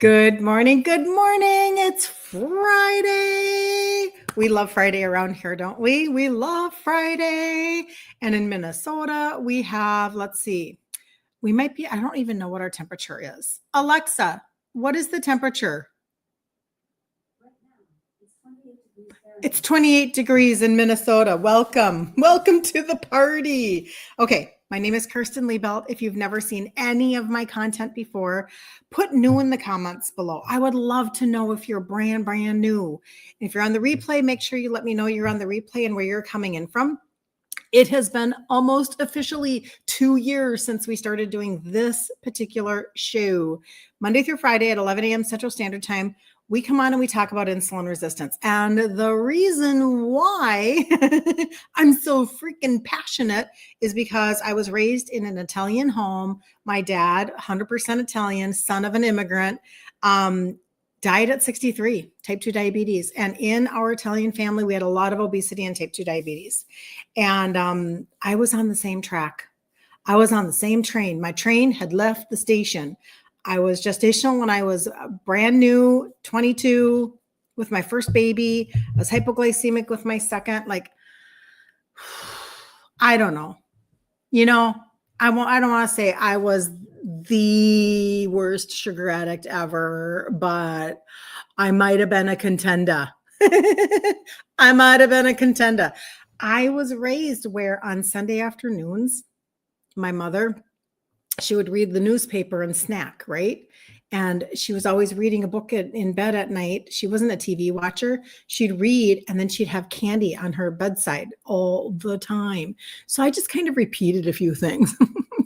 Good morning. Good morning. It's Friday. We love Friday around here, don't we? We love Friday. And in Minnesota, we have, let's see, I don't even know what our temperature is. Alexa, what is the temperature? It's 28 degrees in Minnesota. Welcome. Welcome to the party. Okay. My name is Kirsten Liebelt. If you've never seen any of my content before, put new in the comments below. I would love to know if you're brand new. If you're on the replay, make sure you let me know you're on the replay and where you're coming in from. It has been almost officially 2 years since we started doing this particular show. Monday through Friday at 11 a.m. Central Standard Time, we come on and we talk about insulin resistance. And the reason why I'm so freaking passionate is because I was raised in an Italian home. My dad, 100% Italian, son of an immigrant, died at 63, type 2 diabetes. And in our Italian family, we had a lot of obesity and type 2 diabetes. And I was on the same track. I was on the same train. My train had left the station. I was gestational when I was brand new, 22, with my first baby. I was hypoglycemic with my second. Like, I don't know. I don't want to say I was the worst sugar addict ever, but I might have been a contender. I might have been a contender. I was raised where on Sunday afternoons, my mother, she would read the newspaper and snack, right? And she was always reading a book in bed at night. She wasn't a TV watcher. She'd read and then she'd have candy on her bedside all the time. So I just kind of repeated a few things.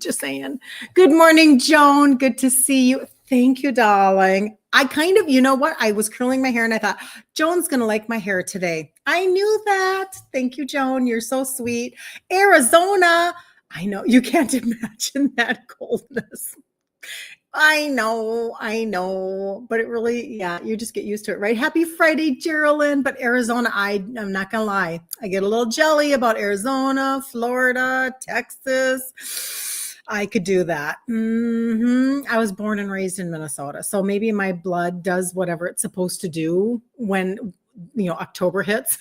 Just saying. Good morning, Joan. Good to see you. Thank you, darling. I kind of, you know what? I was curling my hair and I thought, Joan's going to like my hair today. I knew that. Thank you, Joan. You're so sweet. Arizona. I know you can't imagine that coldness. I know, but it really, yeah, you just get used to it, right? Happy Friday, Geraldine. But Arizona, I'm not gonna lie, I get a little jelly about Arizona, Florida, Texas. I could do that. I was born and raised in Minnesota, so maybe my blood does whatever it's supposed to do when October hits.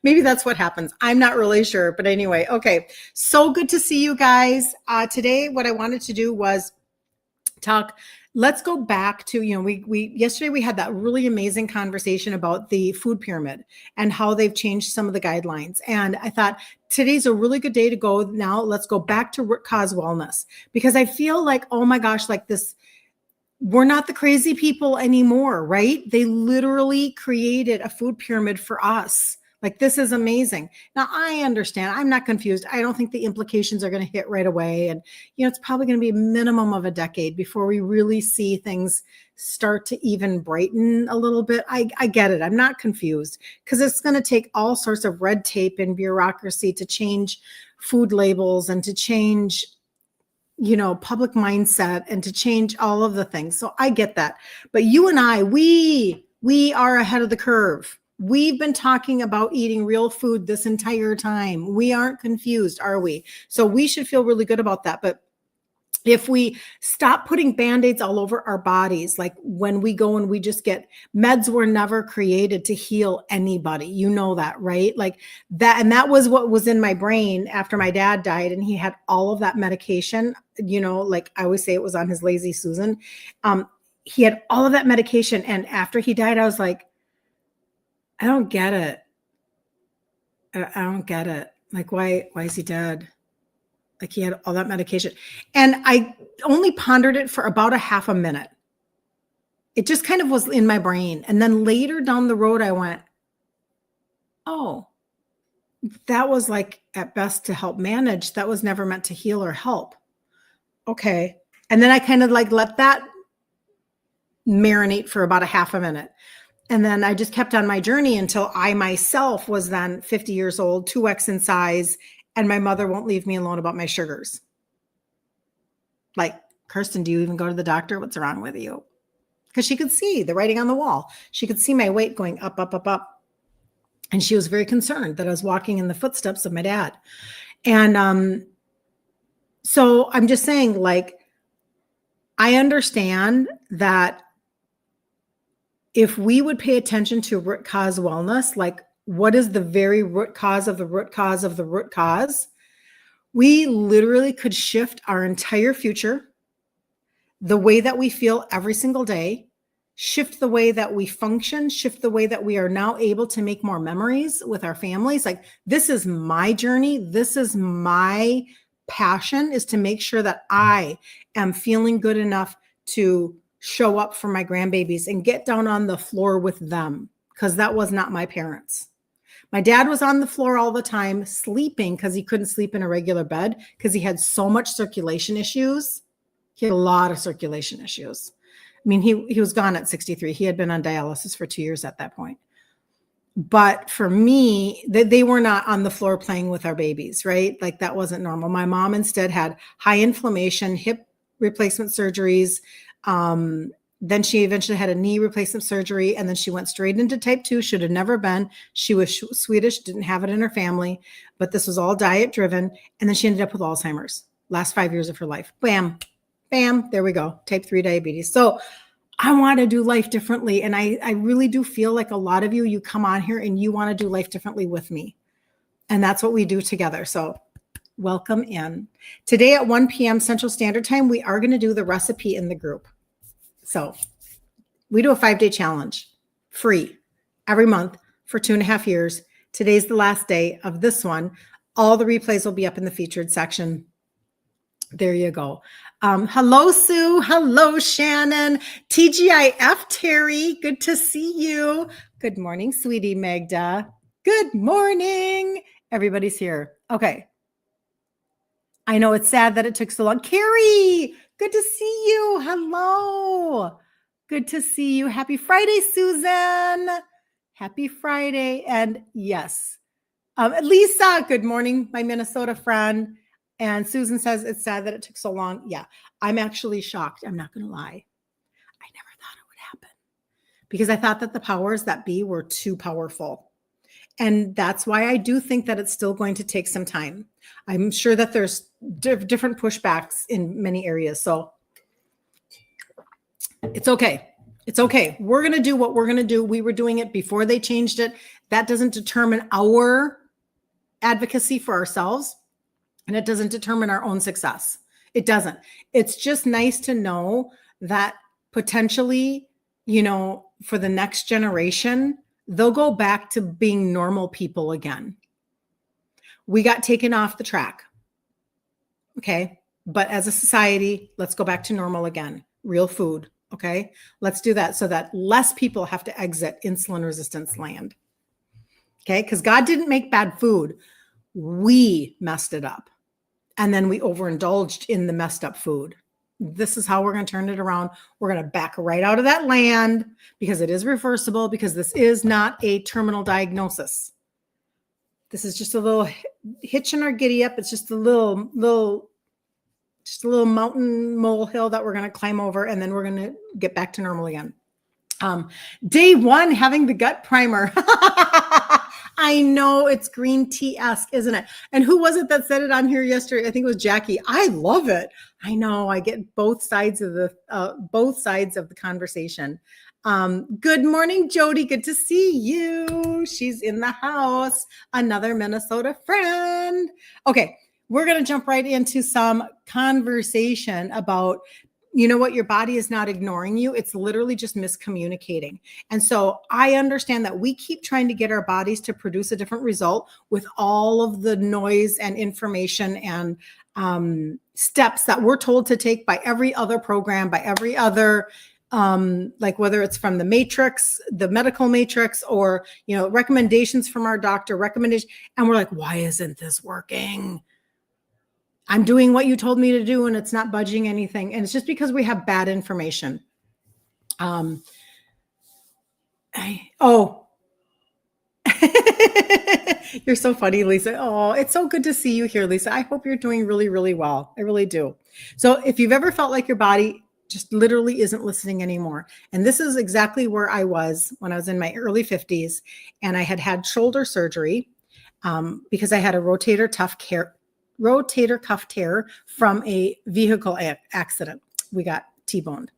Maybe that's what happens. I'm not really sure, but anyway, okay. So good to see you guys. Today, what I wanted to do was talk. Let's go back to, we yesterday we had that really amazing conversation about the food pyramid and how they've changed some of the guidelines. And I thought today's a really good day to go. Now let's go back to root cause wellness, because I feel like, oh my gosh, like this, we're not the crazy people anymore, right? They literally created a food pyramid for us. Like, this is amazing. Now, I understand. I'm not confused. I don't think the implications are going to hit right away. And, it's probably going to be a minimum of a decade before we really see things start to even brighten a little bit. I get it. I'm not confused, because it's going to take all sorts of red tape and bureaucracy to change food labels and to change public mindset and to change all of the things. So I get that. But you and I, we are ahead of the curve. We've been talking about eating real food this entire time. We aren't confused, are we? So we should feel really good about that. But if we stop putting Band-Aids all over our bodies, like when we go and we just get meds, were never created to heal anybody. You know that, right? Like that. And that was what was in my brain after my dad died and he had all of that medication, like I always say, it was on his lazy Susan. He had all of that medication. And after he died, I was like, I don't get it. I don't get it. Like, why is he dead? Like, he had all that medication. And I only pondered it for about a half a minute. It just kind of was in my brain. And then later down the road, I went, oh, that was like at best to help manage. That was never meant to heal or help. Okay. And then I kind of like let that marinate for about a half a minute. And then I just kept on my journey until I myself was then 50 years old, 2x in size, and my mother won't leave me alone about my sugars. Like, Kirsten, do you even go to the doctor? What's wrong with you? Because she could see the writing on the wall. She could see my weight going up, up, up, up. And she was very concerned that I was walking in the footsteps of my dad. And so I'm just saying, like, I understand that if we would pay attention to root cause wellness, like what is the very root cause of the root cause of the root cause, we literally could shift our entire future, the way that we feel every single day, shift the way that we function, shift the way that we are now able to make more memories with our families. Like, this is my journey. This is my passion, is to make sure that I am feeling good enough to show up for my grandbabies and get down on the floor with them, because that was not my parents. My dad was on the floor all the time sleeping because he couldn't sleep in a regular bed because he had so much circulation issues. He had a lot of circulation issues. I mean, he was gone at 63. He had been on dialysis for 2 years at that point. But for me, they were not on the floor playing with our babies, right? Like, that wasn't normal. My mom instead had high inflammation, hip replacement surgeries. Then she eventually had a knee replacement surgery, and then she went straight into type 2. Should have never been. She was Swedish, didn't have it in her family, but this was all diet driven. And then she ended up with Alzheimer's. Last 5 years of her life. Bam, bam, there we go. Type 3 diabetes. So I want to do life differently. And I really do feel like a lot of you come on here and you want to do life differently with me. And that's what we do together. So welcome in. Today at 1 p.m. Central Standard Time, we are going to do the recipe in the group. So we do a 5-day challenge, free, every month for 2.5 years. Today's the last day of this one. All the replays will be up in the featured section. There you go. Hello, Sue. Hello, Shannon. TGIF, Terry. Good to see you. Good morning, sweetie Magda. Good morning. Everybody's here. Okay. I know it's sad that it took so long. Carrie, good to see you. Hello. Good to see you. Happy Friday, Susan. Happy Friday. And yes, Lisa, good morning, my Minnesota friend. And Susan says it's sad that it took so long. Yeah, I'm actually shocked. I'm not going to lie. I never thought it would happen because I thought that the powers that be were too powerful. And that's why I do think that it's still going to take some time. I'm sure that there's different pushbacks in many areas. So it's okay. It's okay. We're going to do what we're going to do. We were doing it before they changed it. That doesn't determine our advocacy for ourselves. And it doesn't determine our own success. It doesn't. It's just nice to know that potentially, for the next generation, they'll go back to being normal people again. We got taken off the track. Okay. But as a society, let's go back to normal again. Real food. Okay. Let's do that so that less people have to exit insulin resistance land. Okay. Because God didn't make bad food. We messed it up. And then we overindulged in the messed up food. This is how we're going to turn it around. We're going to back right out of that land because it is reversible, because this is not a terminal diagnosis. This is just a little hitch in our giddy up. It's just a little mountain molehill that we're going to climb over, and then we're going to get back to normal again. Day 1, having the gut primer. I know, it's green tea-esque, isn't it? And who was it that said it on here yesterday? I think it was Jackie. I love it. I know, I get both sides of the conversation. Good morning, Jody. Good to see you. She's in the house. Another Minnesota friend. Okay, we're going to jump right into some conversation about, what your body is not ignoring you. It's literally just miscommunicating. And so I understand that we keep trying to get our bodies to produce a different result with all of the noise and information and steps that we're told to take by every other program, by every other, like whether it's from the matrix, the medical matrix, or, recommendations from our doctor, and we're like, why isn't this working? I'm doing what you told me to do and it's not budging anything. And it's just because we have bad information. You're so funny, Lisa. Oh, it's so good to see you here, Lisa. I hope you're doing really, really well. I really do. So if you've ever felt like your body just literally isn't listening anymore, and this is exactly where I was when I was in my early 50s, and I had shoulder surgery because I had a rotator cuff tear from a vehicle accident. We got T-boned,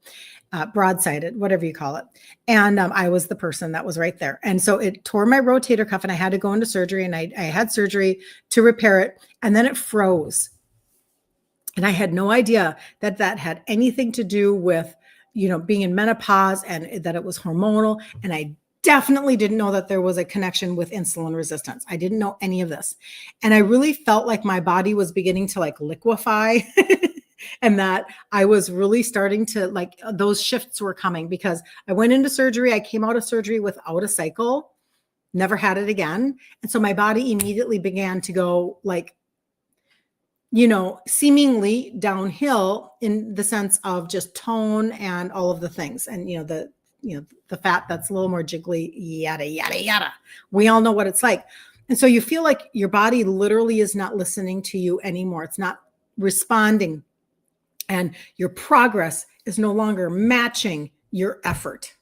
broadsided, whatever you call it. And I was the person that was right there. And so it tore my rotator cuff and I had to go into surgery, and I had surgery to repair it. And then it froze. And I had no idea that that had anything to do with, being in menopause and that it was hormonal. And I definitely didn't know that there was a connection with insulin resistance. I didn't know any of this. And I really felt like my body was beginning to like liquefy and that I was really starting to like, those shifts were coming because I went into surgery. I came out of surgery without a cycle, never had it again. And so my body immediately began to go like, seemingly downhill in the sense of just tone and all of the things. And, the fat that's a little more jiggly, yada, yada, yada. We all know what it's like. And so you feel like your body literally is not listening to you anymore. It's not responding. And your progress is no longer matching your effort.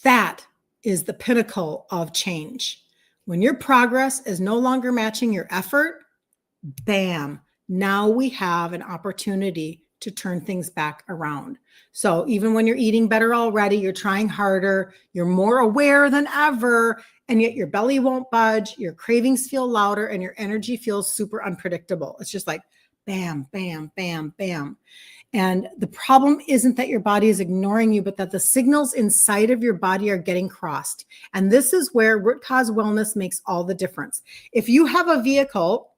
That is the pinnacle of change. When your progress is no longer matching your effort, bam, now we have an opportunity to turn things back around. So even when you're eating better already, you're trying harder, you're more aware than ever, and yet your belly won't budge, your cravings feel louder, and your energy feels super unpredictable. It's just like bam, bam, bam, bam. And the problem isn't that your body is ignoring you, but that the signals inside of your body are getting crossed. And this is where root cause wellness makes all the difference. If you have a vehicle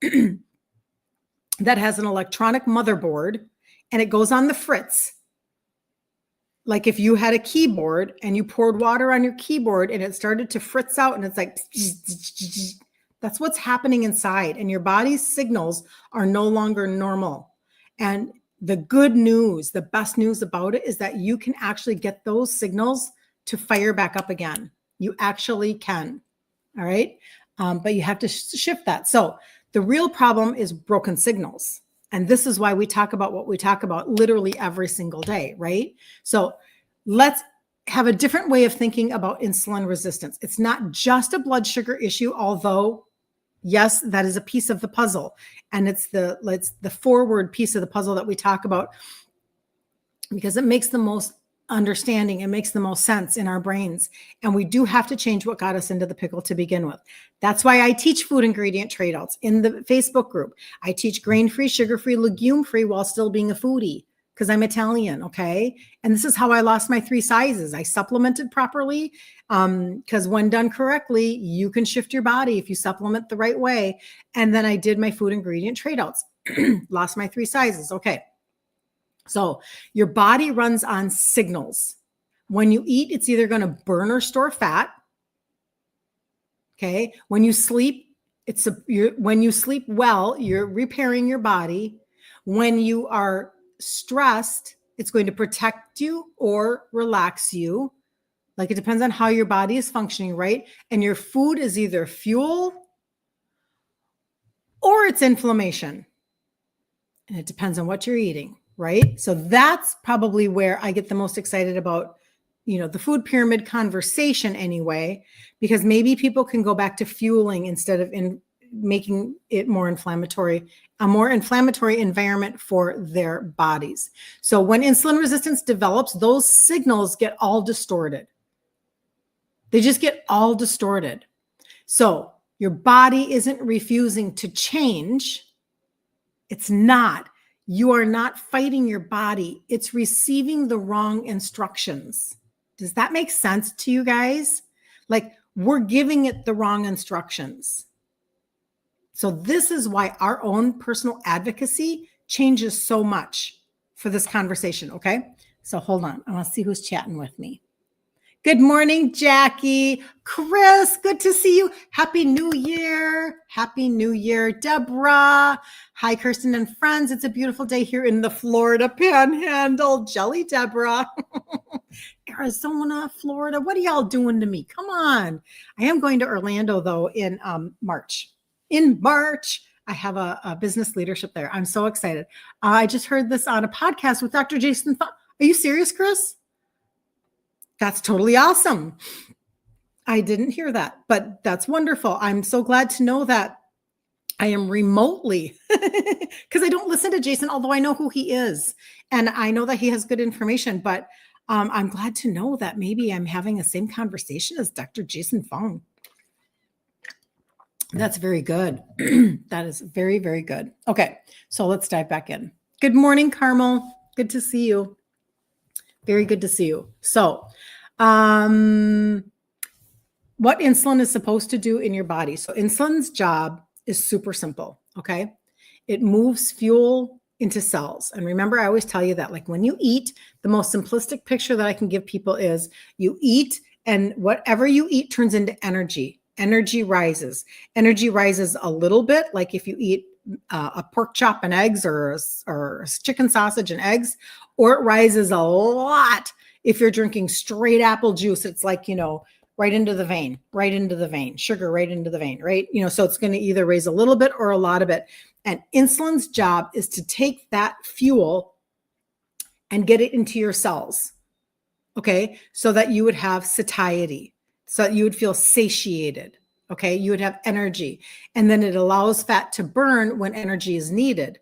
that has an electronic motherboard and it goes on the fritz, like if you had a keyboard and you poured water on your keyboard and it started to fritz out and it's like, that's what's happening inside. And your body's signals are no longer normal. And the good news, the best news about it is that you can actually get those signals to fire back up again. You actually can. All right. But you have to shift that. So the real problem is broken signals. And this is why we talk about what we talk about literally every single day, right? So let's have a different way of thinking about insulin resistance. It's not just a blood sugar issue, although yes, that is a piece of the puzzle. And it's the forward piece of the puzzle that we talk about because it makes the most understanding. It makes the most sense in our brains. And we do have to change what got us into the pickle to begin with. That's why I teach food ingredient trade-outs in the Facebook group. I teach grain-free, sugar-free, legume-free while still being a foodie because I'm Italian, okay? And this is how I lost my 3 sizes. I supplemented properly because when done correctly, you can shift your body if you supplement the right way. And then I did my food ingredient trade-outs, lost my 3 sizes, okay. So your body runs on signals. When you eat, it's either going to burn or store fat. Okay. When you sleep, when you sleep well, you're repairing your body. When you are stressed, it's going to protect you or relax you. Like it depends on how your body is functioning, right? And your food is either fuel or it's inflammation. And it depends on what you're eating. Right? So that's probably where I get the most excited about, the food pyramid conversation anyway, because maybe people can go back to fueling instead of making it more inflammatory, a more inflammatory environment for their bodies. So when insulin resistance develops, those signals get all distorted. They just get all distorted. So your body isn't refusing to change. It's not. You are not fighting your body. It's receiving the wrong instructions. Does that make sense to you guys? Like we're giving it the wrong instructions. So this is why our own personal advocacy changes so much for this conversation. Okay. So hold on. I want to see who's chatting with me. Good morning, Jackie. Chris, good to see you. Happy New Year. Happy New Year, Deborah. Hi, Kirsten and friends. It's a beautiful day here in the Florida Panhandle. Jelly Deborah. Arizona, Florida. What are y'all doing to me? Come on. I am going to Orlando, though, in March. In March, I have a business leadership there. I'm so excited. I just heard this on a podcast with Dr. Jason. Are you serious, Chris? That's totally awesome. I didn't hear that, but that's wonderful. I'm so glad to know that I am remotely, because I don't listen to Jason, although I know who he is. And I know that he has good information, but I'm glad to know that maybe I'm having the same conversation as Dr. Jason Fung. That's very good. That is very, very good. Okay, so let's dive back in. Good morning, Carmel. Good to see you. Very good to see you. So, what insulin is supposed to do in your body. So insulin's job is super simple, okay? It moves fuel into cells. And remember, I always tell you that, like, when you eat, the most simplistic picture that I can give people is you eat, and whatever you eat turns into energy. Energy rises. Energy rises a little bit, like if you eat a pork chop and eggs, or a chicken sausage and eggs, or it rises a lot if you're drinking straight apple juice. It's like, right into the vein, sugar right into the vein, right? So it's going to either raise a little bit or a lot of it. And insulin's job is to take that fuel and get it into your cells, okay? So that you would have satiety, so that you would feel satiated, okay? You would have energy. And then it allows fat to burn when energy is needed.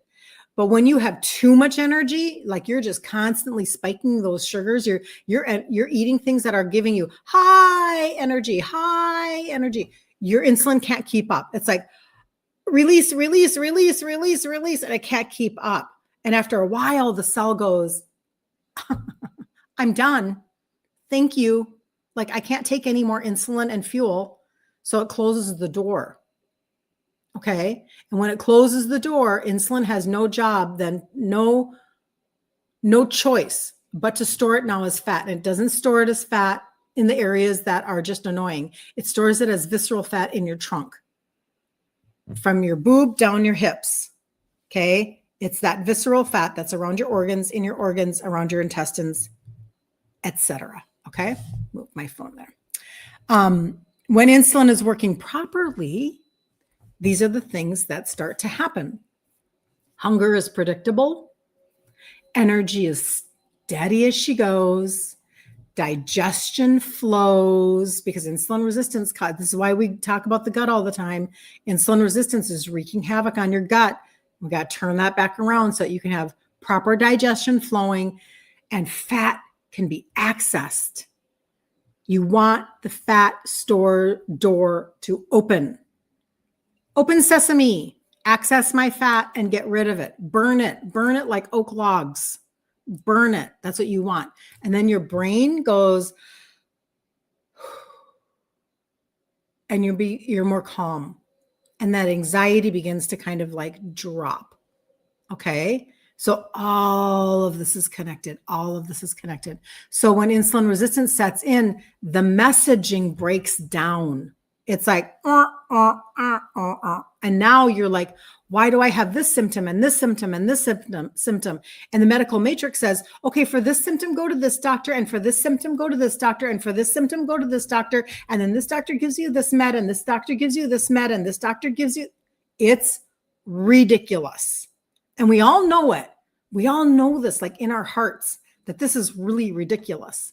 But when you have too much energy, like you're just constantly spiking those sugars, you're eating things that are giving you high energy, your insulin can't keep up. It's like release, and it can't keep up. And after a while, the cell goes, I'm done. Thank you. Like, I can't take any more insulin and fuel. So it closes the door. Okay. And when it closes the door, insulin has no job, then no choice but to store it now as fat. And it doesn't store it as fat in the areas that are just annoying. It stores it as visceral fat in your trunk, from your boob down your hips. Okay. It's that visceral fat that's around your organs, in your organs, around your intestines, etc. Okay. Move my phone there. When insulin is working properly, these are the things that start to happen. Hunger is predictable. Energy is steady as she goes. Digestion flows, because insulin resistance, this is why we talk about the gut all the time. Insulin resistance is wreaking havoc on your gut. We got to turn that back around so that you can have proper digestion flowing, and fat can be accessed. You want the fat store door to open. Open sesame, access my fat and get rid of it. Burn it like oak logs. Burn it. That's what you want. And then your brain goes, and you're more calm. And that anxiety begins to kind of like drop. Okay. So all of this is connected. So when insulin resistance sets in, the messaging breaks down. It's like, and now you're like, why do I have this symptom and this symptom and this symptom? And the medical matrix says, okay, for this symptom, go to this doctor, and for this symptom, go to this doctor, and for this symptom, go to this doctor. And then this doctor gives you this med, and this doctor gives you this med, and this doctor gives you, it's ridiculous. And we all know it. We all know this, like in our hearts, that this is really ridiculous.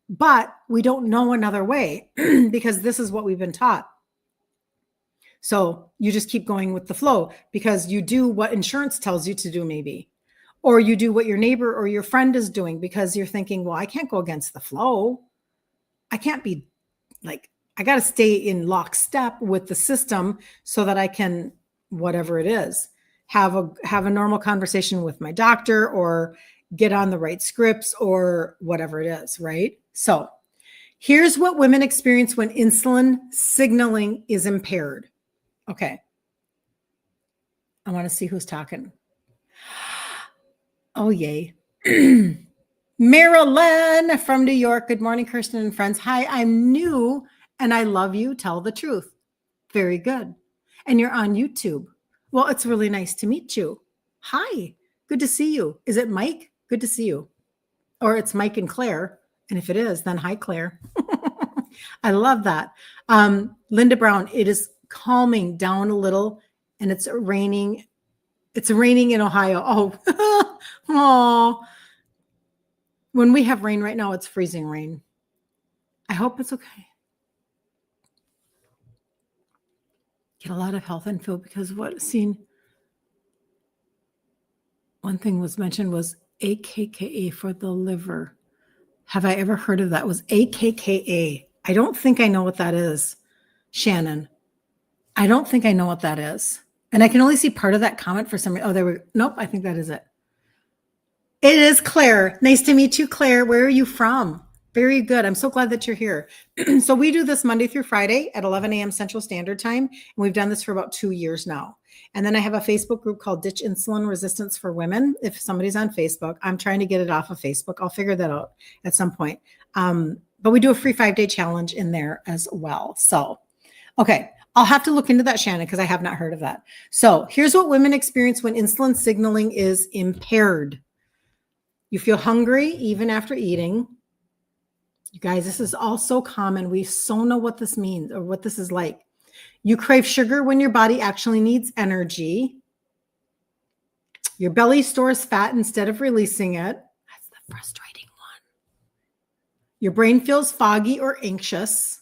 But we don't know another way because this is what we've been taught. So you just keep going with the flow because you do what insurance tells you to do, maybe, or you do what your neighbor or your friend is doing because you're thinking, well, I can't go against the flow. I can't be like, I got to stay in lockstep with the system so that I can, whatever it is, have a normal conversation with my doctor or get on the right scripts or whatever it is, right? So here's what women experience when insulin signaling is impaired. Okay. I want to see who's talking. Oh, yay. Marilyn from New York. Good morning, Kirsten and friends. Hi, I'm new and I love you. Tell the truth. Very good. And you're on YouTube. Well, it's really nice to meet you. Hi. Good to see you. Is it Mike? Good to see you. Or it's Mike and Claire. And if it is, then hi, Claire. I love that. Linda Brown, it is calming down a little and it's raining. It's raining in Ohio. Oh, oh. When we have rain right now, it's freezing rain. I hope it's okay. get a lot of health info because one thing was mentioned was AKKA for the liver. Have I ever heard of that? It was AKKA. I don't think I know what that is, Shannon. I don't think I know what that is. And I can only see part of that comment for some reason. Oh, there we go. Nope, I think that is it. It is Claire. Nice to meet you, Claire. Where are you from? Very good. I'm so glad that you're here. So we do this Monday through Friday at 11 a.m. Central Standard Time. And we've done this for about 2 years now. And then I have a Facebook group called Ditch Insulin Resistance for Women. If somebody's on Facebook, I'm trying to get it off of Facebook. I'll figure that out at some point. But we do a free 5-day challenge in there as well. So, okay. I'll have to look into that, Shannon, because I have not heard of that. So here's what women experience when insulin signaling is impaired. You feel hungry even after eating. You guys, this is all so common. We so know what this means or what this is like. You crave sugar when your body actually needs energy. Your belly stores fat instead of releasing it. That's the frustrating one. Your brain feels foggy or anxious.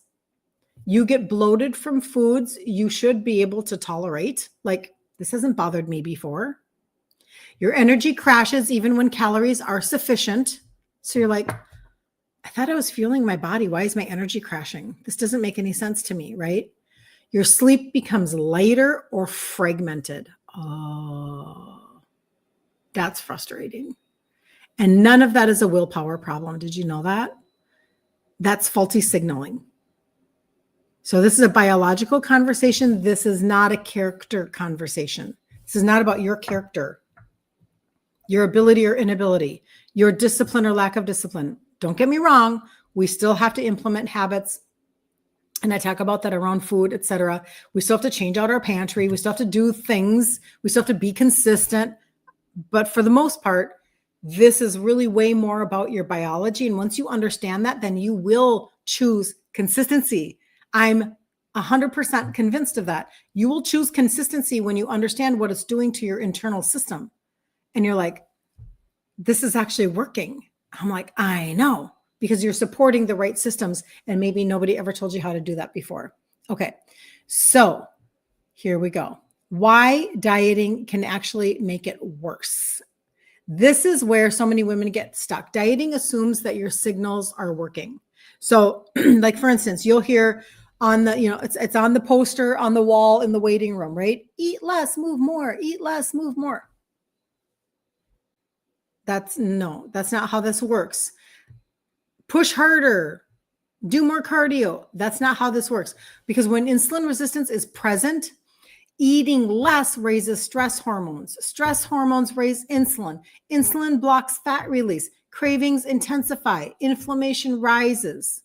You get bloated from foods you should be able to tolerate. Like, this hasn't bothered me before. Your energy crashes even when calories are sufficient. So you're like, I thought I was fueling my body. Why is my energy crashing? This doesn't make any sense to me, right? Your sleep becomes lighter or fragmented. Oh, that's frustrating. And none of that is a willpower problem. Did you know that? That's faulty signaling. So this is a biological conversation. This is not a character conversation. This is not about your character, your ability or inability, your discipline or lack of discipline. Don't get me wrong. We still have to implement habits. And I talk about that around food, etc. We still have to change out our pantry. We still have to do things. We still have to be consistent. But for the most part, this is really way more about your biology. And once you understand that, then you will choose consistency. I'm 100% convinced of that. You will choose consistency when you understand what it's doing to your internal system. And you're like, this is actually working. I'm like, I know, because you're supporting the right systems and maybe nobody ever told you how to do that before. Okay, so here we go. Why dieting can actually make it worse. This is where so many women get stuck. Dieting assumes that your signals are working. So like, for instance, you'll hear on the, it's on the poster on the wall in the waiting room, right? Eat less, move more, eat less, move more. That's not how this works. Push harder, do more cardio. That's not how this works. Because when insulin resistance is present, eating less raises stress hormones. Stress hormones raise insulin. Insulin blocks fat release. Cravings intensify. Inflammation rises.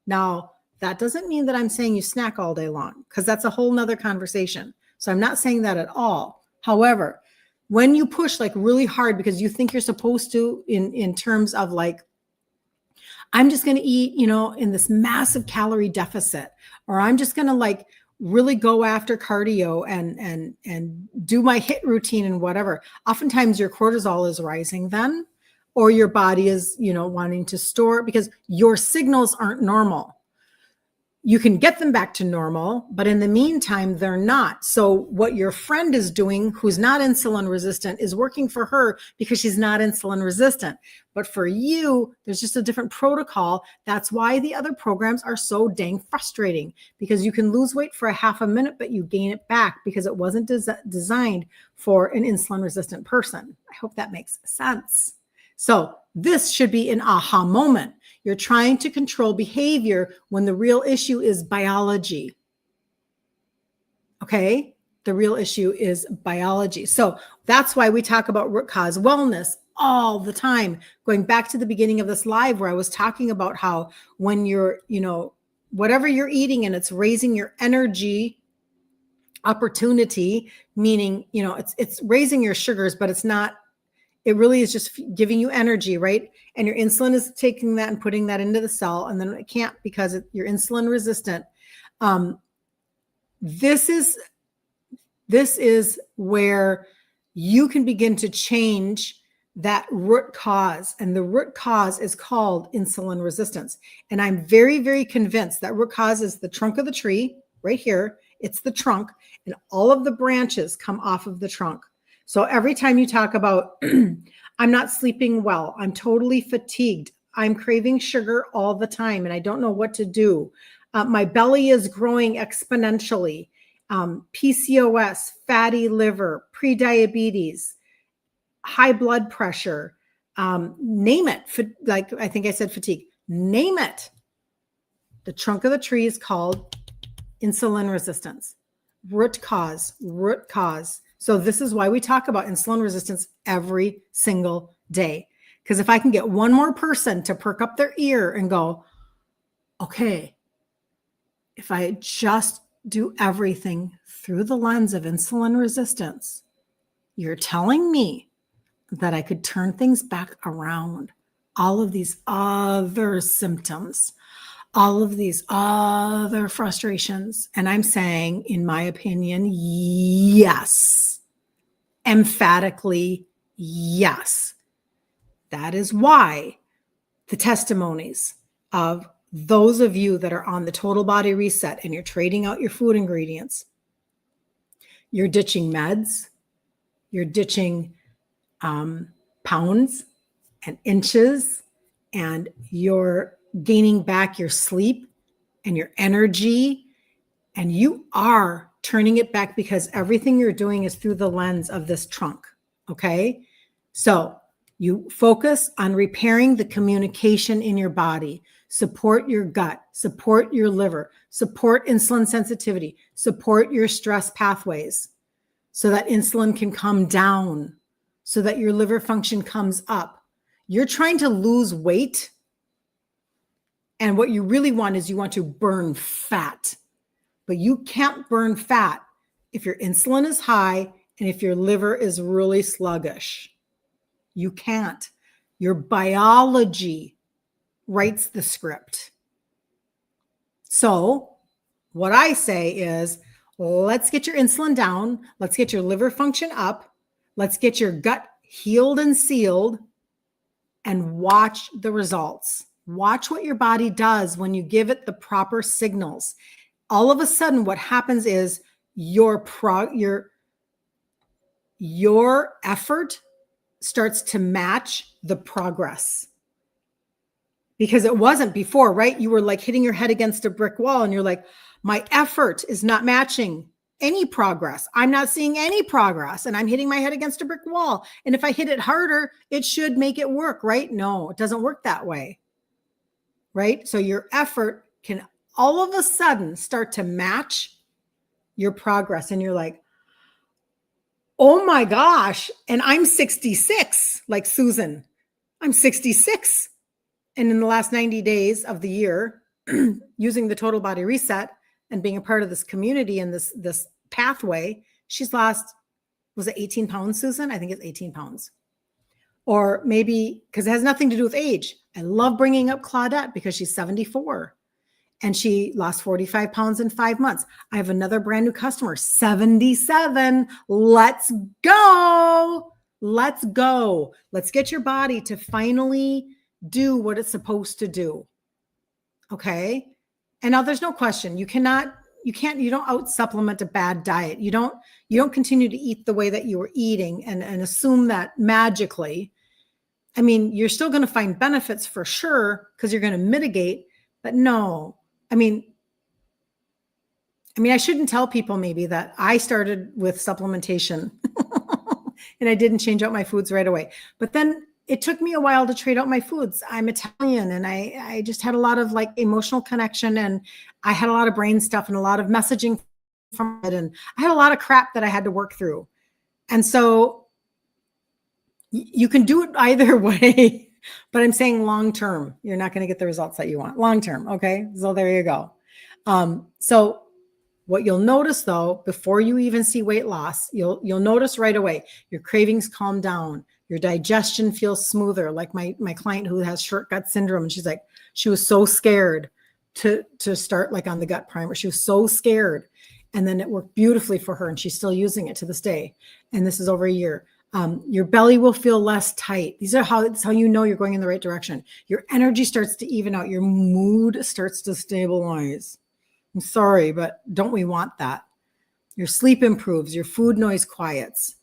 Now, that doesn't mean that I'm saying you snack all day long, because that's a whole nother conversation. So I'm not saying that at all. However, when you push like really hard because you think you're supposed to in terms of like, I'm just going to eat, in this massive calorie deficit, or I'm just going to like really go after cardio and do my HIIT routine and whatever. Oftentimes your cortisol is rising then, or your body is, wanting to store because your signals aren't normal. You can get them back to normal, but in the meantime, they're not. So what your friend is doing, who's not insulin resistant, is working for her because she's not insulin resistant. But for you, there's just a different protocol. That's why the other programs are so dang frustrating, because you can lose weight for a half a minute, but you gain it back because it wasn't designed for an insulin resistant person. I hope that makes sense. So this should be an aha moment. You're trying to control behavior when the real issue is biology. Okay? The real issue is biology. So that's why we talk about root cause wellness all the time. Going back to the beginning of this live where I was talking about how when you're, whatever you're eating and it's raising your energy opportunity, meaning, it's raising your sugars, but it's not. It really is just giving you energy, right? And your insulin is taking that and putting that into the cell, and then it can't because you're insulin resistant. This is where you can begin to change that root cause, and the root cause is called insulin resistance. And I'm very, very convinced that root cause is the trunk of the tree right here. It's the trunk, and all of the branches come off of the trunk. So every time you talk about, I'm not sleeping well, I'm totally fatigued, I'm craving sugar all the time, and I don't know what to do. My belly is growing exponentially. PCOS, fatty liver, prediabetes, high blood pressure, name it. Like I think I said fatigue, name it. The trunk of the tree is called insulin resistance. Root cause, root cause. So this is why we talk about insulin resistance every single day. Because if I can get one more person to perk up their ear and go, okay, if I just do everything through the lens of insulin resistance, you're telling me that I could turn things back around. All of these other symptoms, all of these other frustrations. And I'm saying, in my opinion, yes. Emphatically, yes. That is why the testimonies of those of you that are on the total body reset and you're trading out your food ingredients, you're ditching meds, you're ditching pounds and inches, and you're gaining back your sleep and your energy, and you are turning it back because everything you're doing is through the lens of this trunk. Okay. So you focus on repairing the communication in your body, support your gut, support your liver, support insulin sensitivity, support your stress pathways so that insulin can come down, so that your liver function comes up. You're trying to lose weight. And what you really want is you want to burn fat. But you can't burn fat if your insulin is high and if your liver is really sluggish. You can't. Your biology writes the script. So what I say is, let's get your insulin down. Let's get your liver function up. Let's get your gut healed and sealed, and watch the results. Watch what your body does when you give it the proper signals. All of a sudden, what happens is your effort starts to match the progress. Because it wasn't before, right? You were like hitting your head against a brick wall and you're like, my effort is not matching any progress. I'm not seeing any progress and I'm hitting my head against a brick wall. And if I hit it harder, it should make it work, right? No, it doesn't work that way, right? So your effort can all of a sudden start to match your progress. And you're like, oh my gosh. And I'm 66, like Susan. I'm 66. And in the last 90 days of the year, using the total body reset and being a part of this community and this pathway, she's lost, was it 18 pounds, Susan? I think it's 18 pounds. Or maybe, because it has nothing to do with age. I love bringing up Claudette because she's 74 and she lost 45 pounds in 5 months. I have another brand new customer, 77. Let's go. Let's go. Let's get your body to finally do what it's supposed to do. Okay. And now there's no question. You don't out supplement a bad diet. You don't continue to eat the way that you were eating and assume that magically. I mean, you're still going to find benefits for sure because you're going to mitigate, but no. I mean, I shouldn't tell people maybe that I started with supplementation and I didn't change out my foods right away. But then it took me a while to trade out my foods. I'm Italian and I just had a lot of like emotional connection and I had a lot of brain stuff and a lot of messaging from it. And I had a lot of crap that I had to work through. And so you can do it either way, but I'm saying long-term, you're not going to get the results that you want long-term. Okay. So there you go. So what you'll notice though, before you even see weight loss, you'll notice right away, your cravings calm down. Your digestion feels smoother. Like my client who has short gut syndrome. And she's like, she was so scared to start like on the gut primer. She was so scared. And then it worked beautifully for her. And she's still using it to this day. And this is over a year. Your belly will feel less tight. That's how you know you're going in the right direction. Your energy starts to even out. Your mood starts to stabilize. I'm sorry, but don't we want that? Your sleep improves. Your food noise quiets.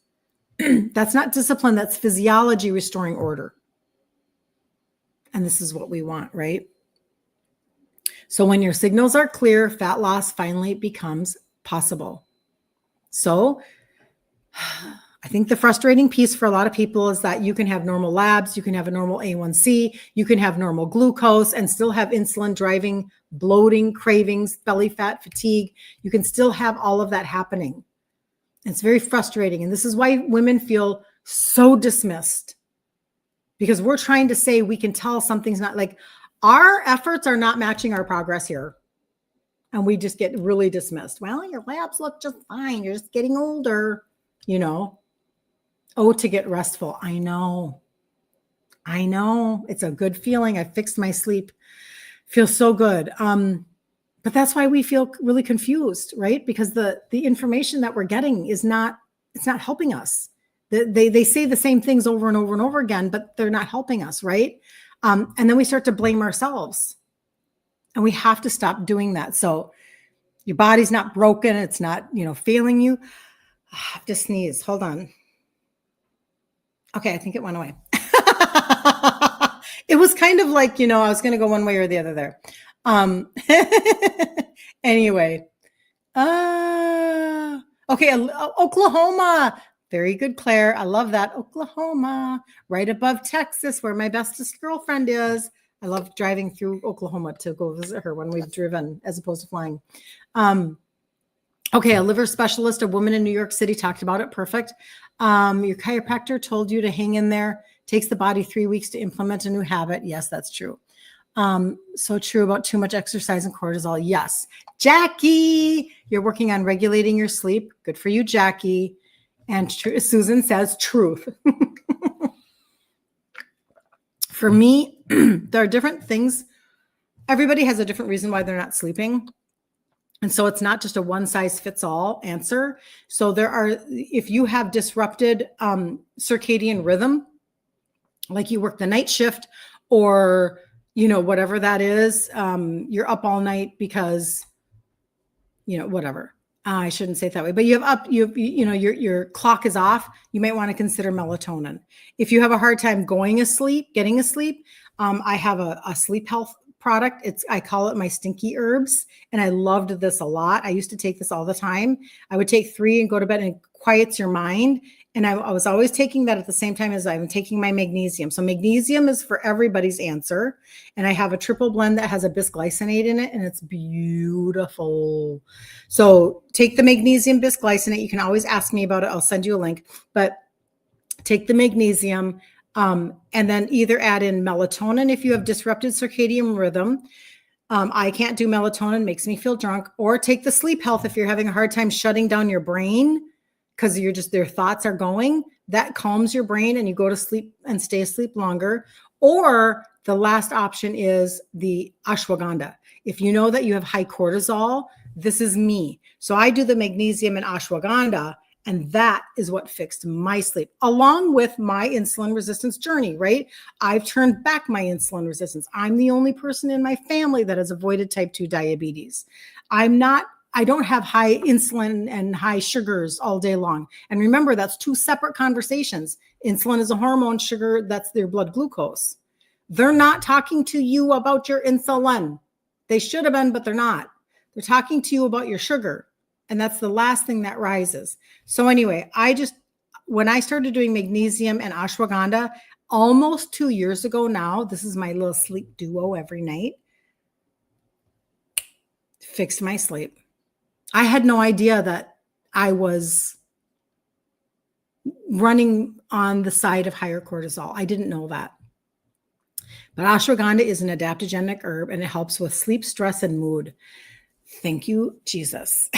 That's not discipline. That's physiology restoring order. And this is what we want, right? So when your signals are clear, fat loss finally becomes possible. So I think the frustrating piece for a lot of people is that you can have normal labs, you can have a normal A1C, you can have normal glucose and still have insulin driving, bloating, cravings, belly fat, fatigue. You can still have all of that happening. It's very frustrating. And this is why women feel so dismissed, because we're trying to say we can tell something's not, like, our efforts are not matching our progress here. And we just get really dismissed. Well, your labs look just fine. You're just getting older, you know. Oh, to get restful. I know. It's a good feeling. I fixed my sleep. Feels so good. But that's why we feel really confused, right? Because the information that we're getting is not, it's not helping us. They say the same things over and over and over again, but they're not helping us, right? And then we start to blame ourselves. And we have to stop doing that. So your body's not broken. It's not, failing you. I have to sneeze. Hold on. Okay, I think it went away. It was kind of like, I was going to go one way or the other there. Anyway. Okay, Oklahoma. Very good, Claire. I love that. Oklahoma, right above Texas, where my bestest girlfriend is. I love driving through Oklahoma to go visit her when we've driven as opposed to flying. Okay, a liver specialist, a woman in New York City talked about it. Perfect. Your chiropractor told you to hang in there. Takes the body 3 weeks to implement a new habit. Yes, that's true. So true about too much exercise and cortisol. Yes. Jackie, you're working on regulating your sleep. Good for you, Jackie. And Susan says truth. For me, there are different things. Everybody has a different reason why they're not sleeping. And so it's not just a one size fits all answer. So if you have disrupted circadian rhythm, like you work the night shift or, whatever that is, you're up all night because, whatever. I shouldn't say it that way, but your clock is off. You might want to consider melatonin. If you have a hard time getting asleep, I have a sleep health product. I call it my stinky herbs. And I loved this a lot. I used to take this all the time. I would take 3 and go to bed, and it quiets your mind. And I was always taking that at the same time as I'm taking my magnesium. So magnesium is for everybody's answer. And I have a triple blend that has a bisglycinate in it, and it's beautiful. So take the magnesium bisglycinate. You can always ask me about it. I'll send you a link. But take the magnesium, and then either add in melatonin if you have disrupted circadian rhythm. I can't do melatonin, makes me feel drunk. Or take the sleep health if you're having a hard time shutting down your brain because their thoughts are going. That calms your brain and you go to sleep and stay asleep longer. Or the last option is the ashwagandha. If you know that you have high cortisol, this is me. So I do the magnesium and ashwagandha. And that is what fixed my sleep, along with my insulin resistance journey, right? I've turned back my insulin resistance. I'm the only person in my family that has avoided type 2 diabetes. I don't have high insulin and high sugars all day long. And remember, that's 2 separate conversations. Insulin is a hormone, sugar, that's their blood glucose. They're not talking to you about your insulin. They should have been, but they're not. They're talking to you about your sugar. And that's the last thing that rises. So anyway, when I started doing magnesium and ashwagandha almost 2 years ago now, this is my little sleep duo every night, fixed my sleep. I had no idea that I was running on the side of higher cortisol. I didn't know that. But ashwagandha is an adaptogenic herb, and it helps with sleep, stress, and mood. Thank you, Jesus.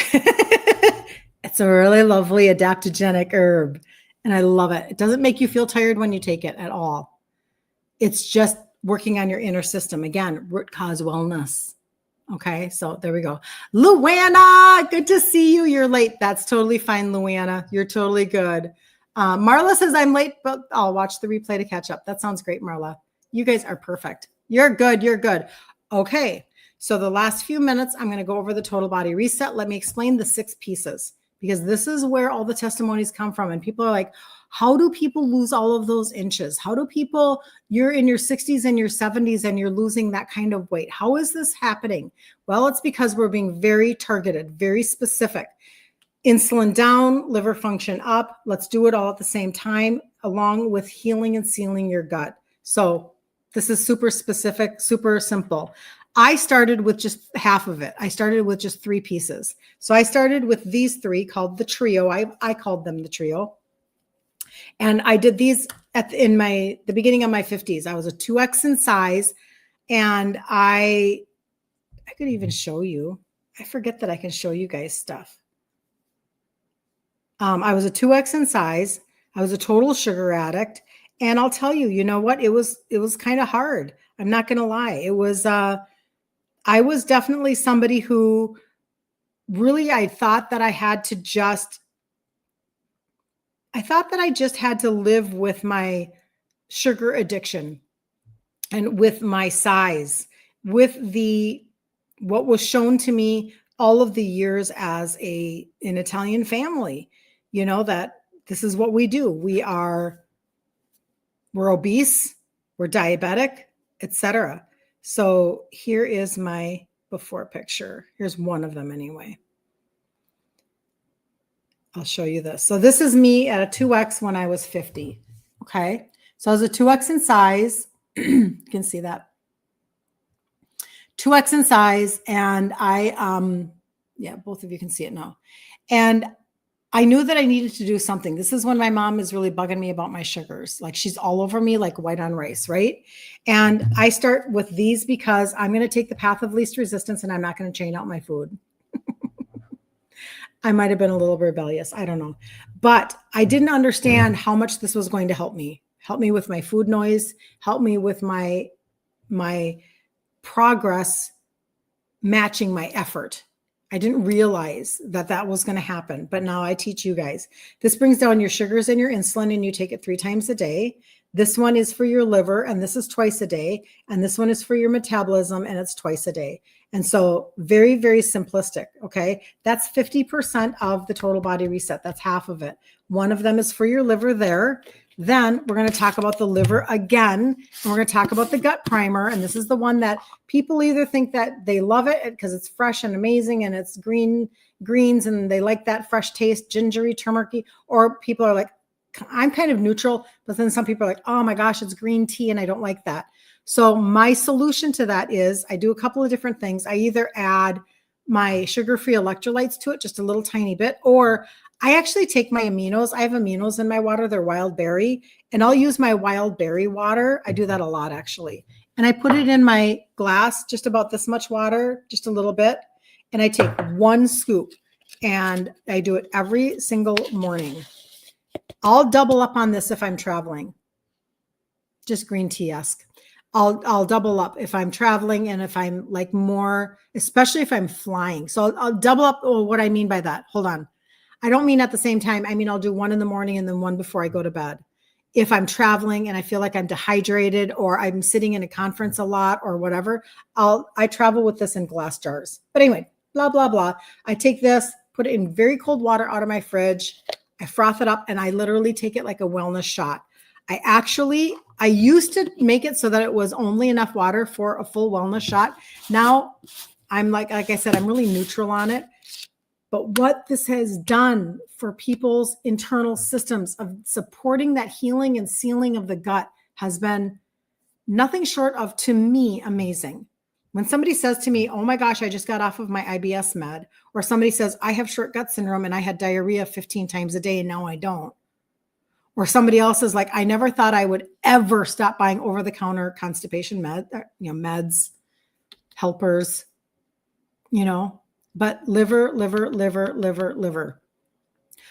It's a really lovely adaptogenic herb, and I love it. It doesn't make you feel tired when you take it at all. It's just working on your inner system. Again, root cause wellness. Okay, so there we go. Luana, good to see you. You're late. That's totally fine, Luana. You're totally good. Marla says I'm late, but I'll watch the replay to catch up. That sounds great, Marla. You guys are perfect. You're good. You're good. Okay, so the last few minutes, I'm going to go over the total body reset. Let me explain the 6 pieces. because this is where all the testimonies come from. And people are like, how do people lose all of those inches? How do people, you're in your 60s and your 70s and you're losing that kind of weight? How is this happening? Well, it's because we're being very targeted, very specific. Insulin down, liver function up. Let's do it all at the same time, along with healing and sealing your gut. So this is super specific, super simple. I started with just half of it. I started with just 3 pieces. So I started with these 3 called the trio. I called them the trio. And I did these in the beginning of my 50s. I was a 2X in size, and I could even show you. I forget that I can show you guys stuff. I was a 2X in size. I was a total sugar addict. And I'll tell you, you know what? It was kind of hard. I'm not going to lie. It was, I was definitely somebody who really, I thought that I just had to live with my sugar addiction and with my size, with what was shown to me all of the years as an Italian family, that this is what we do. We're obese, we're diabetic, etc. So here is my before picture. Here's one of them anyway. I'll show you this. So this is me at a 2X when I was 50. Okay. So I was a 2X in size. You can see that. 2X in size. And both of you can see it now. And I knew that I needed to do something. This is when my mom is really bugging me about my sugars. Like, she's all over me like white on rice, right? And I start with these because I'm going to take the path of least resistance, and I'm not going to chain out my food. I might have been a little rebellious. I don't know. But I didn't understand how much this was going to help me with my food noise, help me with my progress matching my effort. I didn't realize that was going to happen, but now I teach you guys. This brings down your sugars and your insulin, and you take it 3 times a day. This one is for your liver, and this is twice a day. And this one is for your metabolism, and it's twice a day. And so very, very simplistic. Okay. That's 50% of the total body reset. That's half of it. One of them is for your liver there. Then we're going to talk about the liver again, and we're going to talk about the gut primer. And this is the one that people either think that they love it because it's fresh and amazing and it's greens and they like that fresh taste, gingery, turmeric, or people are like, I'm kind of neutral, but then some people are like, oh my gosh, it's green tea and I don't like that. So my solution to that is I do a couple of different things. I either add my sugar-free electrolytes to it, just a little tiny bit, or I actually take my aminos. I have aminos in my water. They're wild berry, and I'll use my wild berry water. I do that a lot, actually. And I put it in my glass, just about this much water, just a little bit. And I take 1 scoop, and I do it every single morning. I'll double up on this if I'm traveling. Just green tea-esque. I'll double up if I'm traveling and if I'm like more, especially if I'm flying. So I'll double up. Oh, what I mean by that, hold on. I don't mean at the same time. I mean, I'll do 1 in the morning and then 1 before I go to bed. If I'm traveling and I feel like I'm dehydrated or I'm sitting in a conference a lot or whatever, I travel with this in glass jars. But anyway, blah, blah, blah. I take this, put it in very cold water out of my fridge. I froth it up and I literally take it like a wellness shot. I used to make it so that it was only enough water for a full wellness shot. Now I'm like I said, I'm really neutral on it. But what this has done for people's internal systems of supporting that healing and sealing of the gut has been nothing short of, to me, amazing. When somebody says to me, oh my gosh, I just got off of my IBS med, or somebody says, I have short gut syndrome and I had diarrhea 15 times a day and now I don't. Or somebody else is like, I never thought I would ever stop buying over-the-counter constipation meds, helpers, but liver.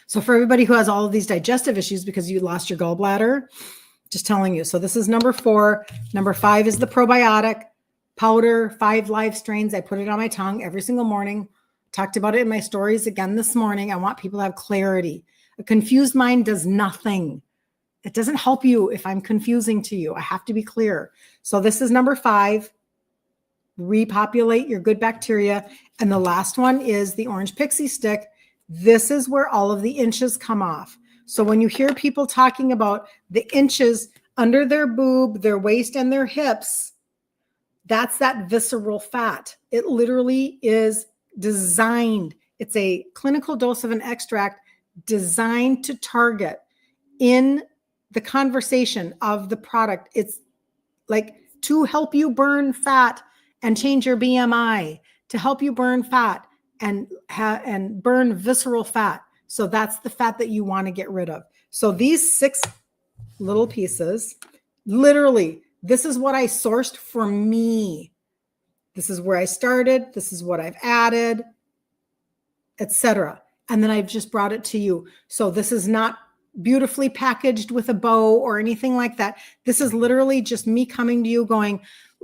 So for everybody who has all of these digestive issues because you lost your gallbladder, just telling you. So this is number 4. Number 5 is the probiotic powder, 5 live strains. I put it on my tongue every single morning. Talked about it in my stories again this morning. I want people to have clarity. A confused mind does nothing. It doesn't help you if I'm confusing to you. I have to be clear. So this is number 5. Repopulate your good bacteria. And the last one is the orange pixie stick. This is where all of the inches come off. So when you hear people talking about the inches under their boob, their waist, and their hips, that's that visceral fat. It literally is designed. It's a clinical dose of an extract designed to target in the conversation of the product. It's like to help you burn fat and change your BMI, to help you burn fat and burn visceral fat. So that's the fat that you want to get rid of. So these 6 little pieces, literally, this is what I sourced for me. This is where I started. This is what I've added, etc. And then I've just brought it to you. So this is not beautifully packaged with a bow or anything like that. This is literally just me coming to you going,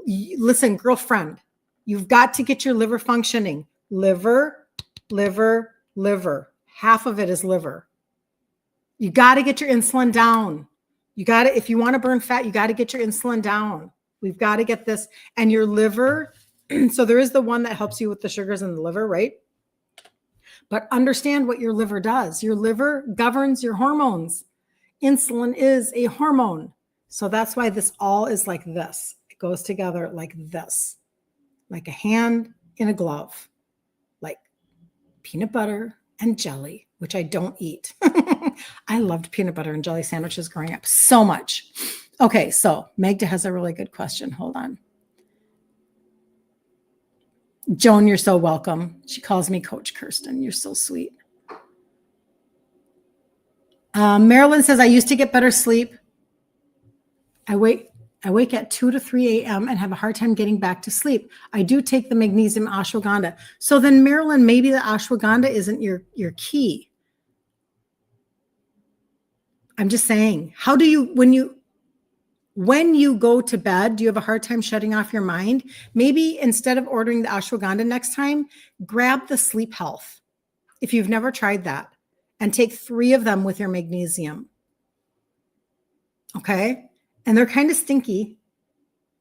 listen, girlfriend, you've got to get your liver functioning. Liver, liver, liver. Half of it is liver. You got to get your insulin down. You got to, if you want to burn fat, you got to get your insulin down. We've got to get this. And your liver, so there is the one that helps you with the sugars in the liver, right? But understand what your liver does. Your liver governs your hormones. Insulin is a hormone. So that's why this all is like this. It goes together like this, like a hand in a glove, like peanut butter and jelly, which I don't eat. I loved peanut butter and jelly sandwiches growing up so much. Okay, so Magda has a really good question. Hold on. Joan, you're so welcome. She calls me Coach Kirsten. You're so sweet. Marilyn says, I used to get better sleep. I wake at 2 to 3 a.m. and have a hard time getting back to sleep. I do take the magnesium ashwagandha. So then, Marilyn, maybe the ashwagandha isn't your key. I'm just saying, how do you, when you go to bed, do you have a hard time shutting off your mind? Maybe instead of ordering the ashwagandha next time, grab the sleep health. If you've never tried that, and take 3 of them with your magnesium. Okay. And they're kind of stinky.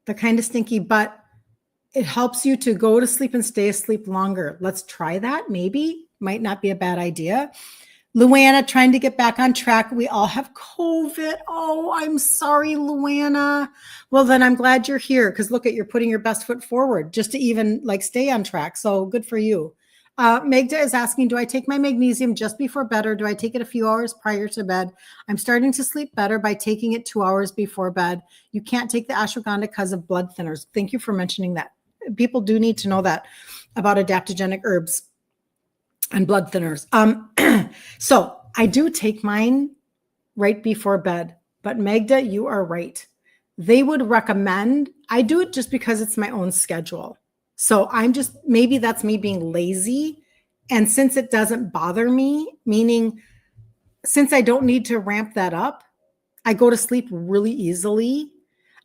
But it helps you to go to sleep and stay asleep longer. Let's try that. Maybe might not be a bad idea. Luana, trying to get back on track. We all have COVID. Oh, I'm sorry, Luana. Well, then I'm glad you're here because look at, you're putting your best foot forward just to even like stay on track. So good for you. Magda is asking, do I take my magnesium just before bed or do I take it a few hours prior to bed? I'm starting to sleep better by taking it 2 hours before bed. You can't take the ashwagandha because of blood thinners. Thank you for mentioning that. People do need to know that about adaptogenic herbs and blood thinners. So I do take mine right before bed, but Magda, you are right. They would recommend, I do it just because it's my own schedule. So I'm just, maybe that's me being lazy. And since it doesn't bother me, meaning since I don't need to ramp that up, I go to sleep really easily.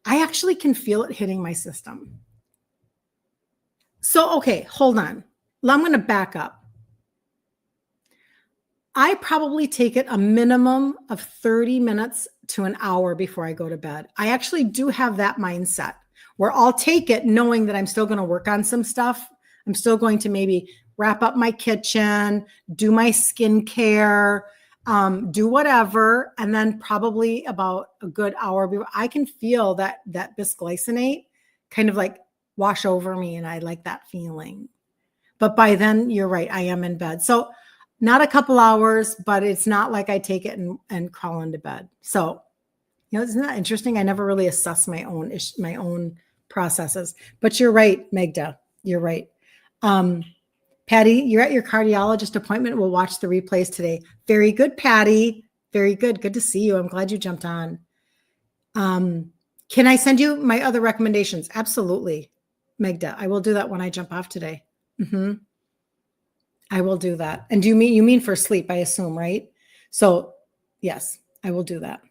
I actually can feel it hitting my system. So, okay, hold on. I'm going to back up. I probably take it a minimum of 30 minutes to an hour before I go to bed. I actually do have that mindset where I'll take it knowing that I'm still going to work on some stuff. I'm still going to maybe wrap up my kitchen, do my skincare, do whatever. And then probably about a good hour before, I can feel that bisglycinate kind of like wash over me. And I like that feeling. But by then, you're right, I am in bed. So not a couple hours, but it's not like I take it and crawl into bed. So, isn't that interesting? I never really assess my own processes. But you're right, Magda. You're right. Patty, you're at your cardiologist appointment. We'll watch the replays today. Very good, Patty. Very good. Good to see you. I'm glad you jumped on. Can I send you my other recommendations? Absolutely, Magda. I will do that when I jump off today. I will do that. And do you mean for sleep, I assume, right? So yes, I will do that.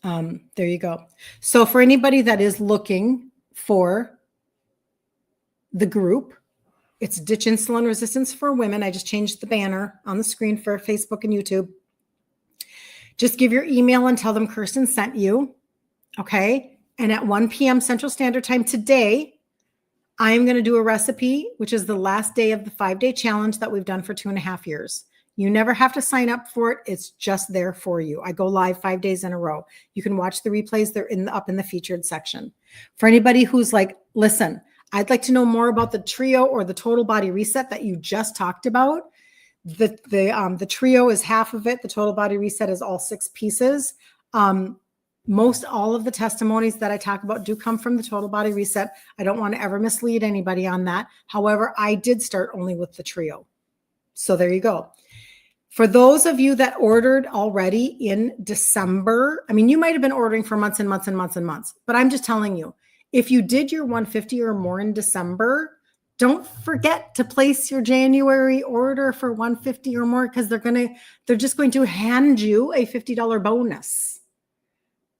There you go. So for anybody that is looking for the group, it's Ditch Insulin Resistance for Women. I just changed the banner on the screen for Facebook and YouTube. Just give your email and tell them Kirsten sent you. Okay. And at 1 p.m. Central Standard Time today, I am going to do a recipe, which is the last day of the 5-day challenge that we've done for 2.5 years. You never have to sign up for it. It's just there for you. I go live 5 days in a row. You can watch the replays. They're up in the featured section. For anybody who's like, listen, I'd like to know more about the trio or the total body reset that you just talked about. The trio is half of it. The total body reset is all 6 pieces. Most all of the testimonies that I talk about do come from the total body reset. I don't want to ever mislead anybody on that. However, I did start only with the trio. So there you go. For those of you that ordered already in December, I mean, you might have been ordering for months and months and months and months, but I'm just telling you, if you did your 150 or more in December, don't forget to place your January order for 150 or more, because they're just going to hand you a $50 bonus.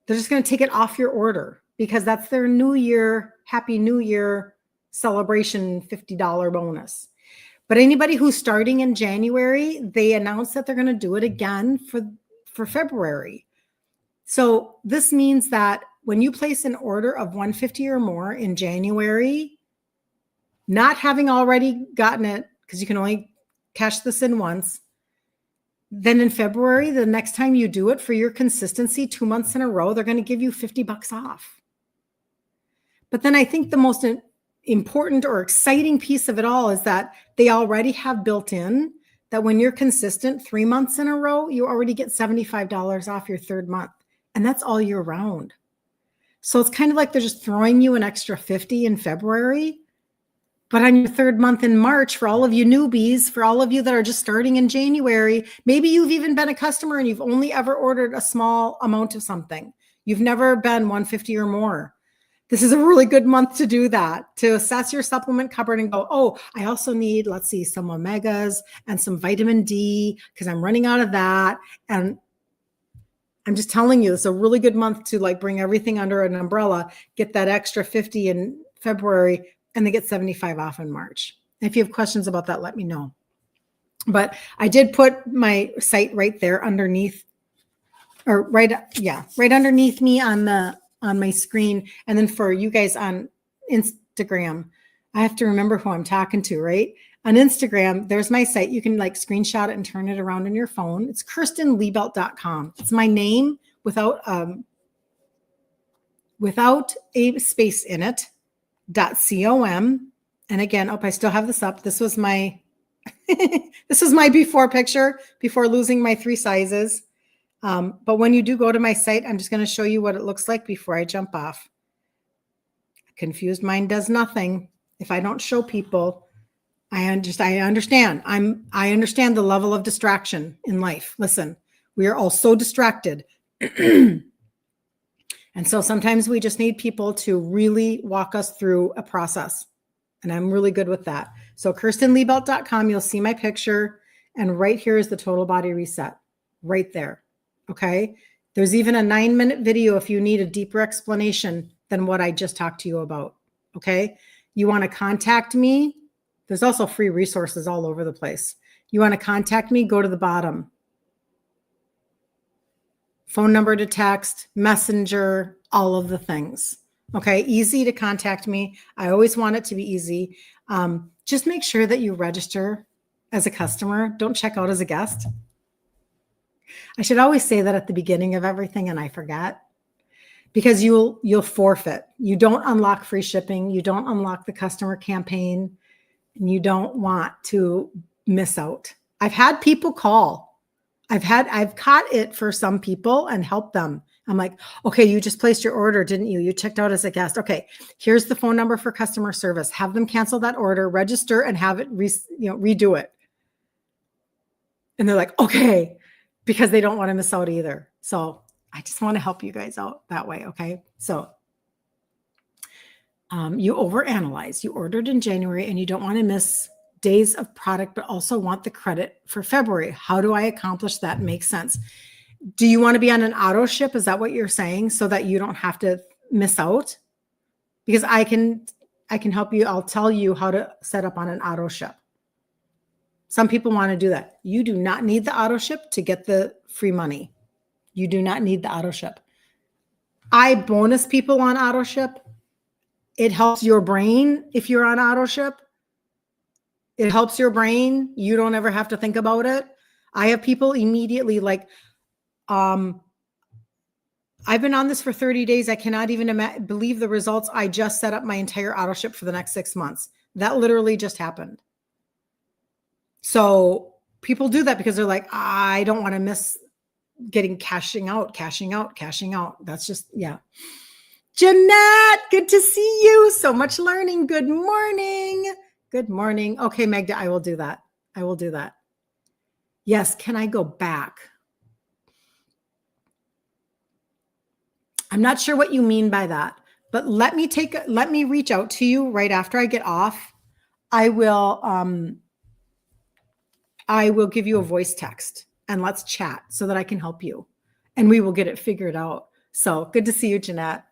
They're just going to take it off your order because that's their New Year, Happy New Year celebration $50 bonus. But anybody who's starting in January, they announced that they're going to do it again for February. So this means that when you place an order of 150 or more in January, not having already gotten it, because you can only cash this in once, then in February, the next time you do it for your consistency, 2 months in a row, they're going to give you $50 off. But then I think the most important or exciting piece of it all is that they already have built in that when you're consistent 3 months in a row, you already get $75 off your 3rd month. And that's all year round. So it's kind of like they're just throwing you an extra 50 in February. But on your 3rd month in March, for all of you newbies, for all of you that are just starting in January, maybe you've even been a customer and you've only ever ordered a small amount of something. You've never been 150 or more. This is a really good month to do that, to assess your supplement cupboard and go, oh, I also need, let's see, some omegas and some vitamin D because I'm running out of that. And I'm just telling you, it's a really good month to like bring everything under an umbrella, get that extra 50 in February, and they get 75 off in March. If you have questions about that, let me know. But I did put my site right there underneath, or right underneath me on my screen. And then for you guys on Instagram, I have to remember who I'm talking to, right? On Instagram, there's my site. You can like screenshot it and turn it around on your phone. It's KirstenLiebelt.com. It's my name without a space in it. .com. And again, I still have this up. This was my before picture before losing my 3 sizes. But when you do go to my site, I'm just going to show you what it looks like before I jump off. A confused mind does nothing. If I don't show people, I understand. I understand the level of distraction in life. Listen, we are all so distracted. And so sometimes we just need people to really walk us through a process. And I'm really good with that. So KirstenLiebelt.com, you'll see my picture. And right here is the total body reset right there. Okay. There's even a 9-minute video if you need a deeper explanation than what I just talked to you about. Okay. You want to contact me. There's also free resources all over the place. You want to contact me, go to the bottom. Phone number to text, messenger, all of the things. Okay, easy to contact me. I always want it to be easy. Just make sure that you register as a customer. Don't check out as a guest. I should always say that at the beginning of everything, and I forget, because you'll forfeit. You don't unlock free shipping. You don't unlock the customer campaign, and you don't want to miss out. I've had people call. I've caught it for some people and helped them. I'm like, okay, you just placed your order, didn't you? You checked out as a guest. Okay, here's the phone number for customer service. Have them cancel that order, register, and have it redo it. And they're like, okay, because they don't want to miss out either. So I just want to help you guys out that way. Okay, so you overanalyze. You ordered in January and you don't want to miss days of product, but also want the credit for February. How do I accomplish that? Makes sense. Do you want to be on an auto ship? Is that what you're saying? So that you don't have to miss out? Because I can help you. I'll tell you how to set up on an auto ship. Some people want to do that. You do not need the auto ship to get the free money. You do not need the auto ship. I bonus people on auto ship. It helps your brain if you're on auto ship. It helps your brain. You don't ever have to think about it. I have people immediately like, I've been on this for 30 days. I cannot even believe the results. I just set up my entire auto ship for the next 6 months. That literally just happened. So people do that because they're like, I don't want to miss getting cashing out. That's just, yeah. Jeanette, good to see you. So much learning. Good morning. Good morning. Okay, Magda, I will do that. Yes, can I go back? I'm not sure what you mean by that, but let me reach out to you right after I get off. I will give you a voice text and let's chat so that I can help you and we will get it figured out. So good to see you, Jeanette.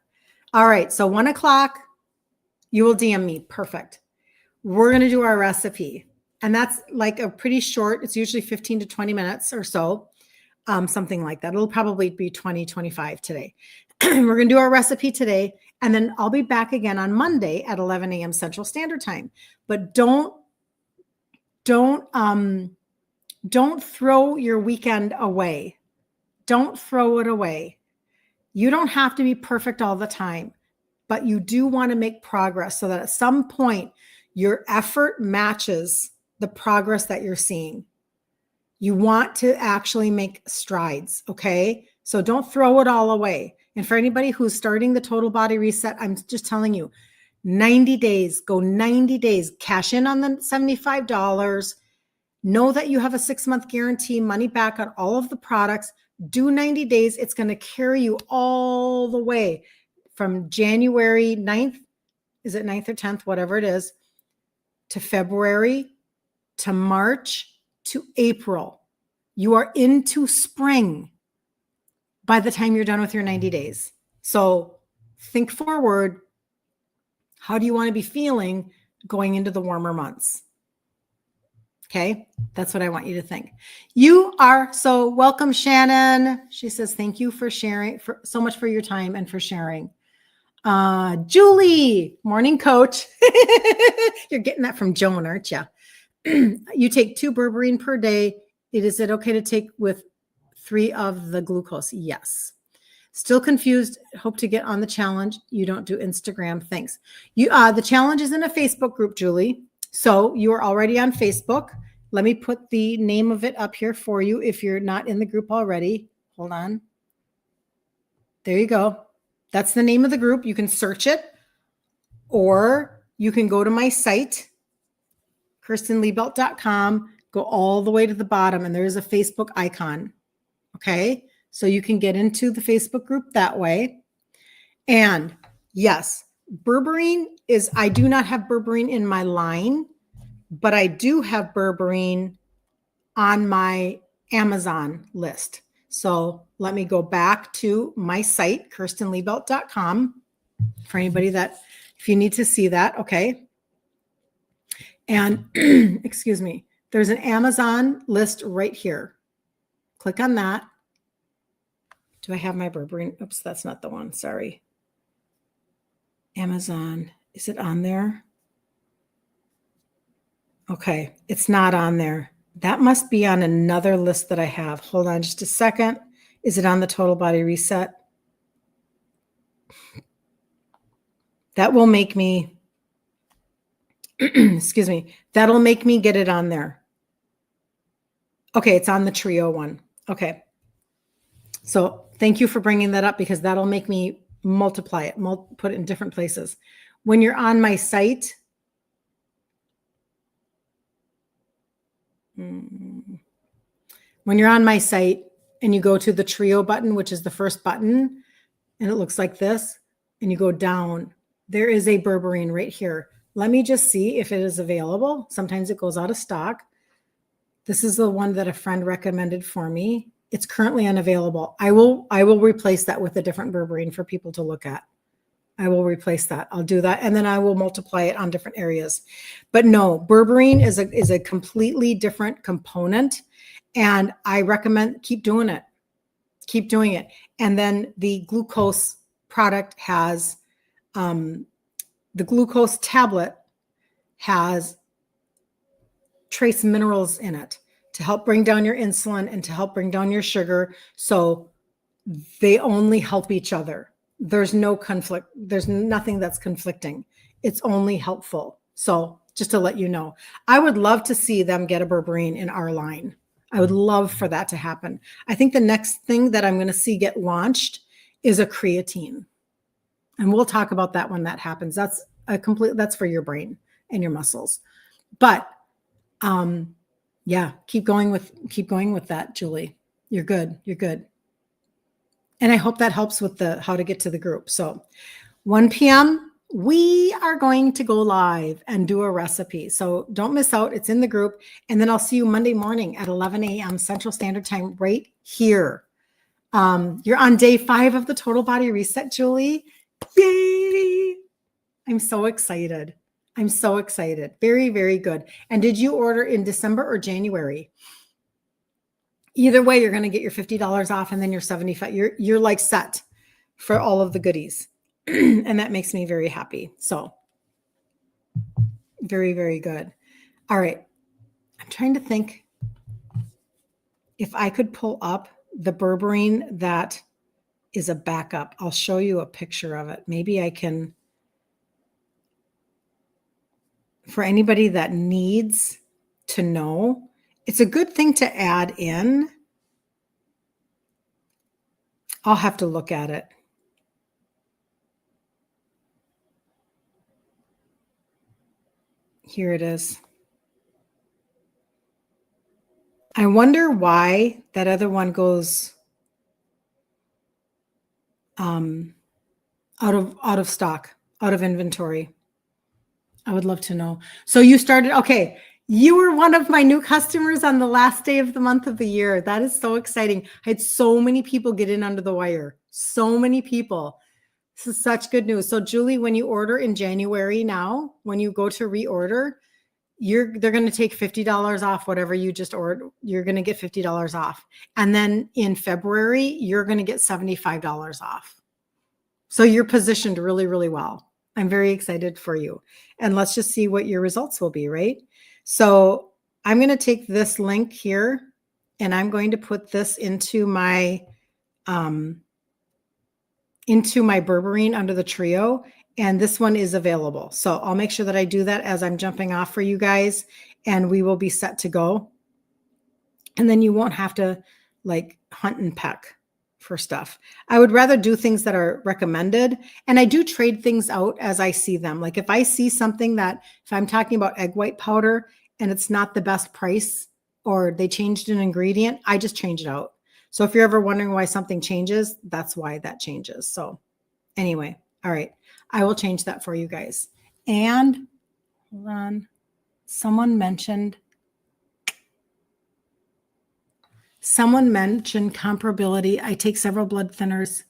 All right. So 1 o'clock, you will DM me. Perfect. We're going to do our recipe. And that's like a pretty short, it's usually 15 to 20 minutes or so. Something like that. It'll probably be 20, 25 today. We're going to do our recipe today. And then I'll be back again on Monday at 11 a.m. Central Standard Time. But don't throw your weekend away. Don't throw it away. You don't have to be perfect all the time, but you do want to make progress so that at some point your effort matches the progress that you're seeing. You want to actually make strides, okay? So don't throw it all away. And for anybody who's starting the total body reset, I'm just telling you, 90 days, go 90 days, cash in on the $75. Know that you have a 6-month guarantee, money back on all of the products. Do 90 days. It's going to carry you all the way from January 9th. Is it 9th or 10th? Whatever it is, to February, to March, to April. You are into spring by the time you're done with your 90 days. So think forward. How do you want to be feeling going into the warmer months? Okay, that's what I want you to think. You are so welcome, Shannon. She says, thank you for sharing, for so much for your time and for sharing. Julie, morning coach. You're getting that from Joan, aren't you? You take 2 berberine per day. Is it okay to take with 3 of the glucose? Yes. Still confused. Hope to get on the challenge. You don't do Instagram. Thanks. The challenge is in a Facebook group, Julie. So you are already on Facebook. Let me put the name of it up here for you if you're not in the group already. Hold on. There you go. That's the name of the group. You can search it, or you can go to my site, KirstenLiebelt.com, go all the way to the bottom, and there's a Facebook icon. Okay? So you can get into the Facebook group that way. And yes, berberine I do not have berberine in my line, but I do have berberine on my Amazon list. So let me go back to my site, KirstenLiebelt.com, for anybody if you need to see that, okay? And excuse me, there's an Amazon list right here. Click on that. Do I have my berberine? Oops, that's not the one. Sorry. Amazon. Is it on there? Okay, it's not on there. That must be on another list that I have. Hold on just a second. Is it on the Total Body Reset? That will make me, excuse me, that'll make me get it on there. Okay, it's on the Trio one. Okay. So thank you for bringing that up because that'll make me multiply it, put it in different places. When you're on my site, when you're on my site and you go to the Trio button, which is the first button, and it looks like this, and you go down, there is a berberine right here. Let me just see if it is available. Sometimes it goes out of stock. This is the one that a friend recommended for me. It's currently unavailable. I will replace that with a different berberine for people to look at. I will replace that. I'll do that. And then I will multiply it on different areas. But no, berberine is a completely different component. And I recommend keep doing it. Keep doing it. And then the glucose product has, the glucose tablet has trace minerals in it. to help bring down your insulin and to help bring down your sugar. So they only help each other. There's no conflict. There's nothing that's conflicting. It's only helpful. So just to let you know, I would love to see them get a berberine in our line. I would love for that to happen. I think the next thing that I'm going to see get launched is a creatine. And we'll talk about that when that happens. That's for your brain and your muscles. But yeah, keep going with that, Julie. You're good. You're good. And I hope that helps with the how to get to the group. So 1 p.m., we are going to go live and do a recipe. So don't miss out. It's in the group. And then I'll see you Monday morning at 11 a.m. Central Standard Time right here. You're on day 5 of the Total Body Reset, Julie. Yay! I'm so excited. I'm so excited. Very, very good. And did you order in December or January? Either way, you're going to get your $50 off and then your $75. You're like set for all of the goodies. And that makes me very happy. So very, very good. All right. I'm trying to think if I could pull up the berberine that is a backup. I'll show you a picture of it. Maybe I can, for anybody that needs to know, it's a good thing to add in. I'll have to look at it. Here it is. I wonder why that other one goes out of stock, out of inventory. I would love to know. So you started, okay. You were one of my new customers on the last day of the month of the year. That is so exciting. I had so many people get in under the wire. So many people. This is such good news. So Julie, when you order in January now, when you go to reorder, they're going to take $50 off whatever you just ordered. You're going to get $50 off. And then in February, you're going to get $75 off. So you're positioned really, really well. I'm very excited for you. And let's just see what your results will be, right? So I'm going to take this link here and I'm going to put this into my berberine under the trio. And this one is available. So I'll make sure that I do that as I'm jumping off for you guys and we will be set to go. And then you won't have to like hunt and peck for stuff. I would rather do things that are recommended. And I do trade things out as I see them. Like if I see something that, if I'm talking about egg white powder and it's not the best price or they changed an ingredient, I just change it out. So if you're ever wondering why something changes, that's why that changes. So anyway, all right. I will change that for you guys. And hold on. Someone mentioned comparability. I take several blood thinners.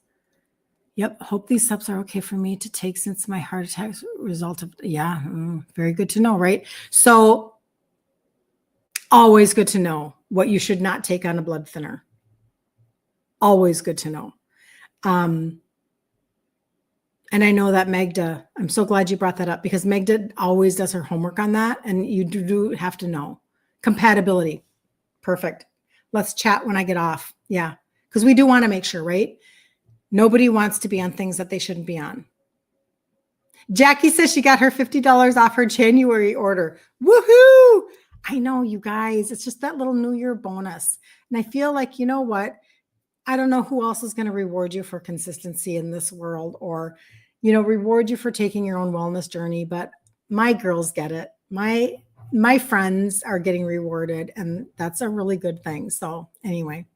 Yep. Hope these subs are okay for me to take since my heart attack's result of, yeah, very good to know, right? So always good to know what you should not take on a blood thinner. Always good to know. And I know that Magda, I'm so glad you brought that up because Magda always does her homework on that. And you do have to know. Compatibility. Perfect. Let's chat when I get off. Yeah. Because we do want to make sure, right? Nobody wants to be on things that they shouldn't be on. Jackie says she got her $50 off her January order. Woohoo! I know, you guys. It's just that little New Year bonus. And I feel like, you know what? I don't know who else is going to reward you for consistency in this world or, you know, reward you for taking your own wellness journey. But my girls get it. My friends are getting rewarded and that's a really good thing. So anyway,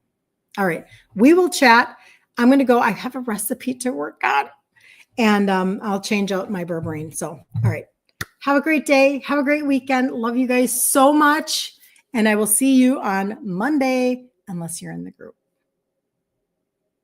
all right, we will chat. I'm going to go. I have a recipe to work on and I'll change out my berberine. So, all right. Have a great day. Have a great weekend. Love you guys so much. And I will see you on Monday, unless you're in the group.